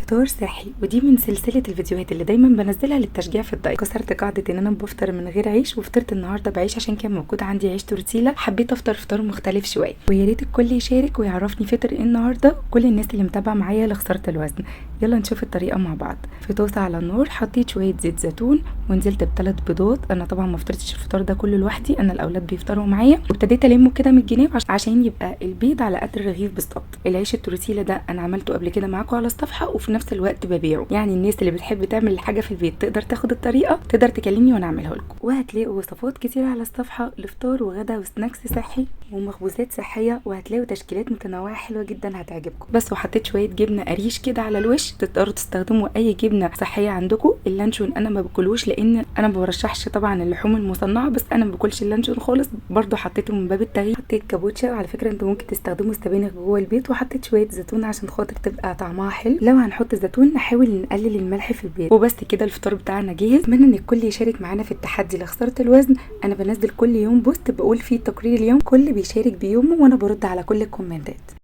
فطار صحي، ودي من سلسله الفيديوهات اللي دايما بنزلها للتشجيع في الدايت. كسرت قاعده ان انا بفطر من غير عيش، وفطرت النهارده بعيش عشان كان موجود عندي عيش تورتيلا. حبيت افطر فطار مختلف شويه، ويا ريت الكل يشارك ويعرفني فطر ايه النهارده، كل الناس اللي متابعه معايا لخساره الوزن. يلا نشوف الطريقه مع بعض. في طاسه على النار حطيت شويه زيت زيتون، ونزلت ب3 بيضات. انا طبعا ما فطرتش الفطار ده كله لوحدي، انا الاولاد بيفطروا معايا، وابتديت المه كده من الجناب عشان يبقى البيض على قد الرغيف بالظبط. العيش التورتيلا ده انا عملته قبل كده معاكم على الصفحه، وفي نفس الوقت ببيعه، يعني الناس اللي بتحب تعمل الحاجه في البيت تقدر تاخد الطريقه، تقدر تكلمني وانا اعملها لكم. وهتلاقوا وصفات كتير على الصفحه لفطار وغدا وسناكس صحي ومخبوزات صحيه، وهتلاقوا تشكيلات متنوعه حلوه جدا هتعجبكم. بس وحطيت شويه جبنه قريش كده على الوش، تقدروا تستخدموا اي جبنه صحيه عندكم. اللانشون انا ما باكلوش لان انا ما برشحش طبعا اللحوم المصنعه، بس انا ما باكلش اللانشون خالص، برده حطيته من باب التغيير. حطيت كابوتشا، وعلى فكره انتوا ممكن تستخدموا السبانخ جوه البيت، وحطيت شويه زيتون عشان خاطر تبقى طعمها حلو. لو هنحط زيتون نحاول نقلل الملح في البيت. وبس كده الفطار بتاعنا جاهز. اتمنى ان الكل يشارك معانا في التحدي لخساره الوزن. انا بنزل كل يوم بوست بقول فيه تقرير اليوم، كل بيشارك بيومه وانا برد على كل الكومنتات.